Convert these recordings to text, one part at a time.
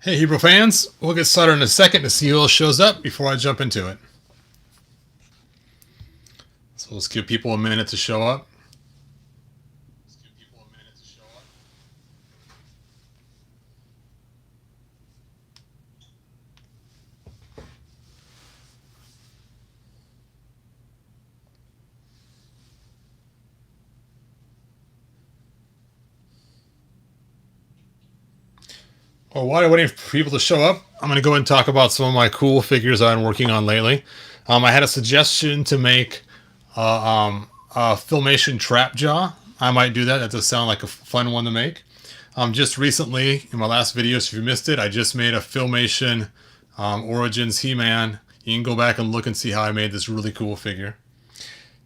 Hey Hebrew fans, we'll get started in a second to see who else shows up before I jump into it. So let's give people a minute to show up. Well, while I'm waiting for people to show up, I'm going to go and talk about some of my cool figures I've been working on lately. I had a suggestion to make a Filmation trap jaw. I might do that. That does sound like a fun one to make. Just recently, in my last video, so if you missed it, I just made a Filmation Origins He-Man. You can go back and look and see how I made this really cool figure.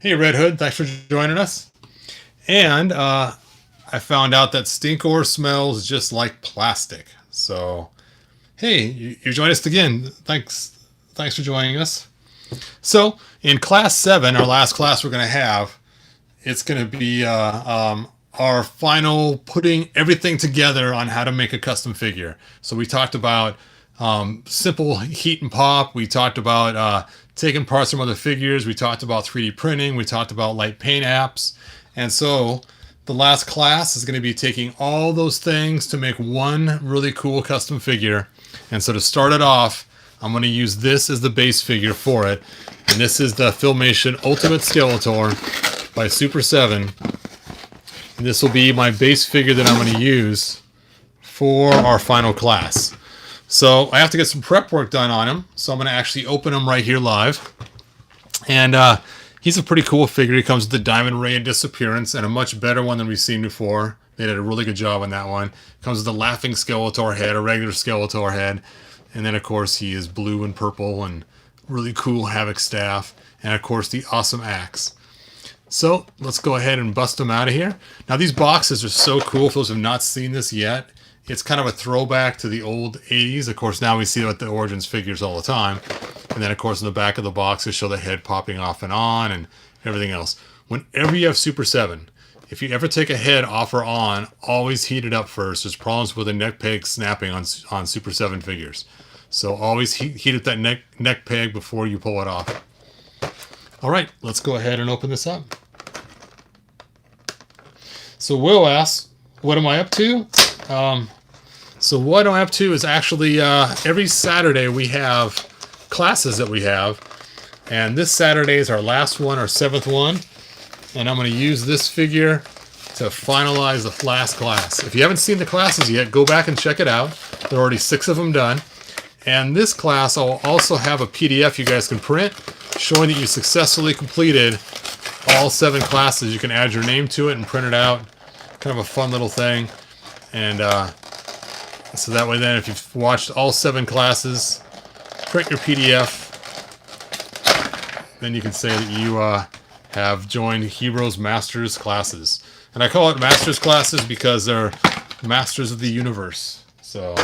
Hey Red Hood, thanks for joining us. And I found out that Stinkor smells just like plastic. So, hey, you joined us again. Thanks for joining us. So, in Class 7, our last class we're going to have, it's going to be our final putting everything together on how to make a custom figure. So we talked about simple heat and pop. We talked about taking parts from other figures. We talked about 3D printing. We talked about light paint apps. And so the last class is going to be taking all those things to make one really cool custom figure. And so to start it off, I'm going to use this as the base figure for it. And this is the Filmation Ultimate Skeletor by Super 7. And this will be my base figure that I'm going to use for our final class. So I have to get some prep work done on him. So I'm going to actually open him right here live. And he's a pretty cool figure. He comes with the Diamond Ray and Disappearance, and a much better one than we've seen before. They did a really good job on that one. Comes with the Laughing Skeletor head, a regular Skeletor head. And then, of course, he is blue and purple and really cool Havoc staff. And, of course, the awesome axe. So let's go ahead and bust them out of here. Now, these boxes are so cool. For those who have not seen this yet, it's kind of a throwback to the old 80s. Of course, now we see it with the Origins figures all the time. And then, of course, in the back of the boxes show the head popping off and on and everything else. Whenever you have Super 7, if you ever take a head off or on, always heat it up first. There's problems with the neck peg snapping on Super 7 figures. So always heat up that neck peg before you pull it off. All right, let's go ahead and open this up. So Will asks, what am I up to? So what I'm up to is actually every Saturday we have classes that we have. And this Saturday is our last one, our 7th one. And I'm going to use this figure to finalize the last class. If you haven't seen the classes yet, go back and check it out. There are already 6 of them done. And this class, I'll also have a PDF you guys can print showing that you successfully completed all 7 classes. You can add your name to it and print it out. Kind of a fun little thing. And so that way then, if you've watched all 7 classes, print your PDF, then you can say that you have joined Heroes Masters classes. And I call it Masters classes because they're Masters of the Universe. So,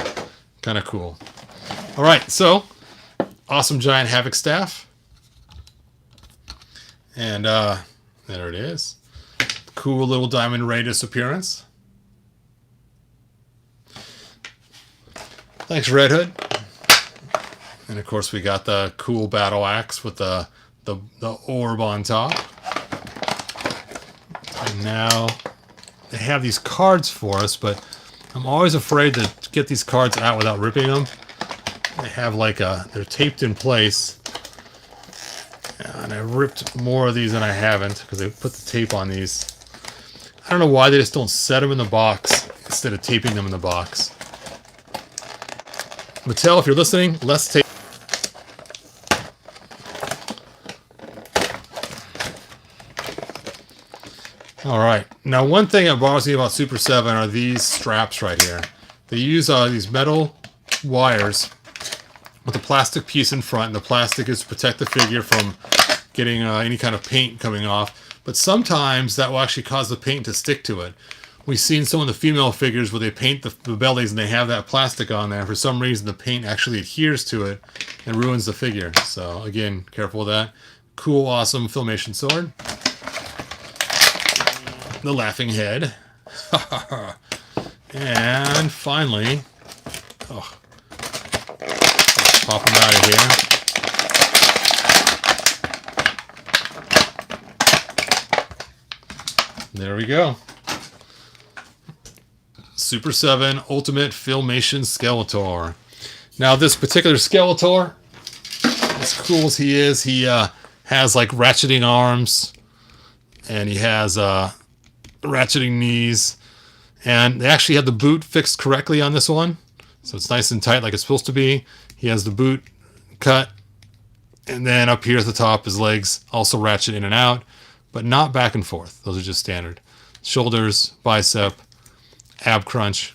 kind of cool. Alright, so, awesome giant Havoc staff. And there it is. Cool little Diamond Ray Disappearance. Thanks, Red Hood. And of course we got the cool battle axe with the orb on top. And now they have these cards for us, but I'm always afraid to get these cards out without ripping them. They have like they're taped in place. And I ripped more of these than I haven't because they put the tape on these. I don't know why they just don't set them in the box instead of taping them in the box. Mattel, if you're listening, let's tape. Alright, now one thing that bothers me about Super 7 are these straps right here. They use these metal wires with a plastic piece in front, and the plastic is to protect the figure from getting any kind of paint coming off. But sometimes that will actually cause the paint to stick to it. We've seen some of the female figures where they paint the bellies and they have that plastic on there. For some reason, the paint actually adheres to it and ruins the figure. So again, careful with that. Cool, awesome Filmation sword. The laughing head. And finally, Pop them out of here. There we go. Super 7 Ultimate Filmation Skeletor. Now this particular Skeletor, as cool as he is, he has like ratcheting arms, and he has ratcheting knees, and they actually had the boot fixed correctly on this one, so it's nice and tight like it's supposed to be. He has the boot cut, and then up here at the top his legs also ratchet in and out, but not back and forth. Those are just standard. Shoulders, bicep, ab crunch.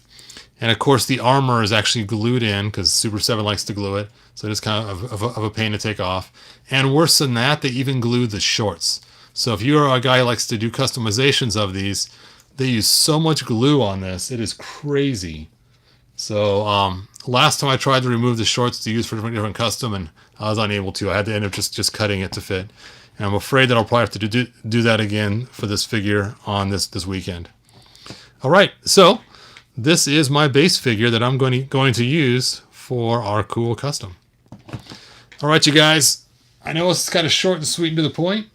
And of course the armor is actually glued in because Super 7 likes to glue it. So it's kind of a pain to take off. And worse than that, they even glued the shorts. So if you're a guy who likes to do customizations of these, they use so much glue on this. It is crazy. So last time I tried to remove the shorts to use for different custom, and I was unable to. I had to end up just cutting it to fit. And I'm afraid that I'll probably have to do that again for this figure on this weekend. All right, so this is my base figure that I'm going to use for our cool custom. All right, you guys. I know it's kind of short and sweet and to the point.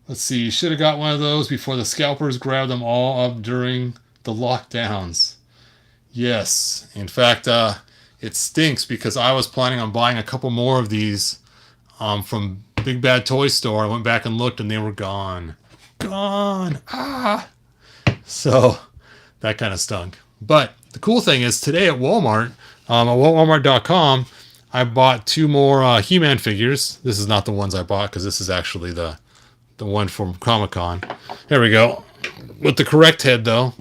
Let's see. You should have got one of those before the scalpers grabbed them all up during the lockdowns. Yes. In fact, it stinks because I was planning on buying a couple more of these from Big Bad Toy Store. I went back and looked, and they were gone. Gone. Ah. So that kind of stunk. But the cool thing is today at Walmart, at Walmart.com, I bought 2 more He-Man figures. This is not the ones I bought because this is actually the one from Comic-Con. There we go. With the correct head, though.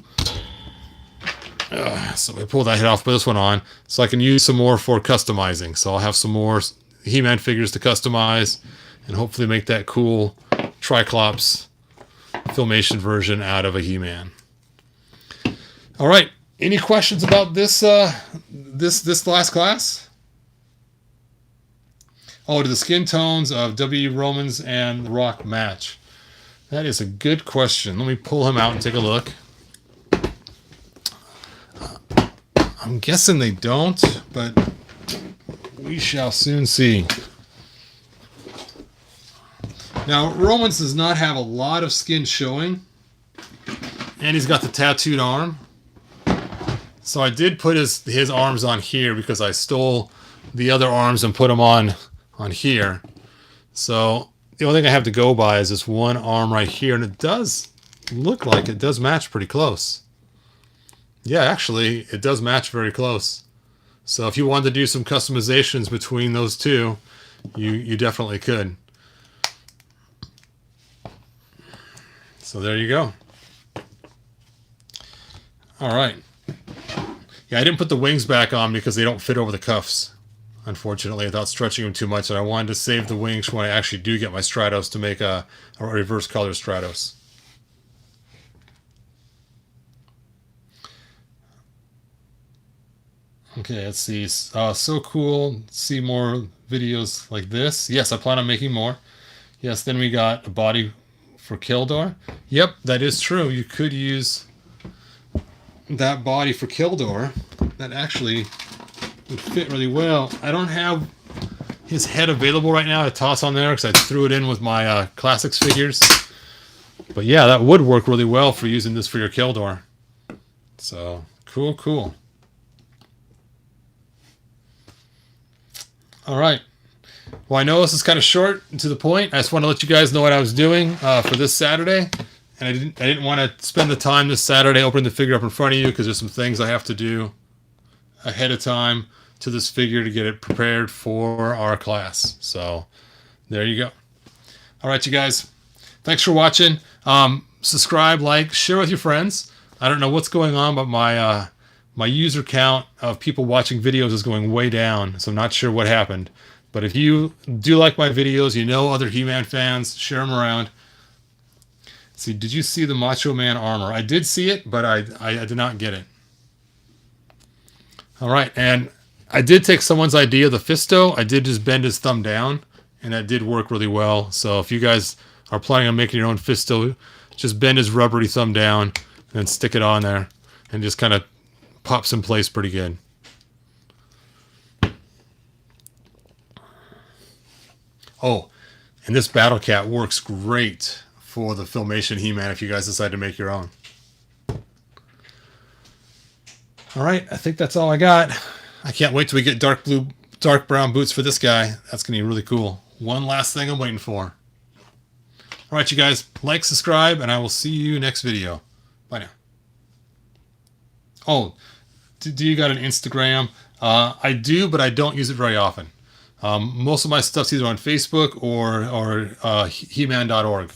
So I pulled that head off, put this one on, so I can use some more for customizing. So I'll have some more He-Man figures to customize and hopefully make that cool Triclops Filmation version out of a He-Man. All right. Any questions about this this last class? Oh, do the skin tones of W. Romans and The Rock match? That is a good question. Let me pull him out and take a look. I'm guessing they don't, but we shall soon see. Now, Romans does not have a lot of skin showing, and he's got the tattooed arm. So I did put his arms on here because I stole the other arms and put them on here. So the only thing I have to go by is this one arm right here, and it does look like it does match pretty close. Yeah, actually, it does match very close. So if you wanted to do some customizations between those two, you definitely could. So there you go. All right. Yeah, I didn't put the wings back on because they don't fit over the cuffs. Unfortunately, without stretching them too much, and I wanted to save the wings for when I actually do get my Stratos to make a reverse color Stratos. Okay, let's see. So cool. See more videos like this. Yes, I plan on making more. Yes, then we got a body for Kildor. Yep, that is true. You could use that body for Kildor. That actually would fit really well. I don't have his head available right now to toss on there because I threw it in with my Classics figures. But yeah, that would work really well for using this for your Kildor. So, cool. All right. Well, I know this is kind of short and to the point. I just want to let you guys know what I was doing for this Saturday. And I didn't want to spend the time this Saturday opening the figure up in front of you because there's some things I have to do ahead of time to this figure to get it prepared for our class. So there you go. All right, you guys. Thanks for watching. Subscribe, like, share with your friends. I don't know what's going on, but my user count of people watching videos is going way down, so I'm not sure what happened. But if you do like my videos, you know other He-Man fans, share them around. See, did you see the Macho Man armor? I did see it, but I did not get it. All right, and I did take someone's idea of the Fisto. I did just bend his thumb down, and that did work really well. So if you guys are planning on making your own Fisto, just bend his rubbery thumb down and then stick it on there and just kind of pops in place pretty good. Oh, and this Battle Cat works great for the Filmation He-Man if you guys decide to make your own. All right, I think that's all I got. I can't wait till we get dark brown boots for this guy. That's going to be really cool. One last thing I'm waiting for. All right, you guys, like, subscribe, and I will see you next video. Bye now. Oh, do you got an Instagram? I do, but I don't use it very often. Most of my stuff's either on Facebook or He-Man.org.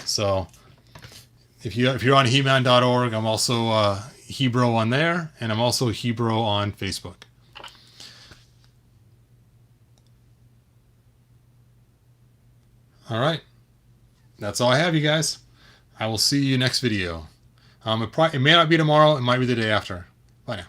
So if you're on He-Man.org, I'm also Hebro on there, and I'm also Hebro on Facebook. All right, that's all I have, you guys. I will see you next video. It may not be tomorrow. It might be the day after. Bye now.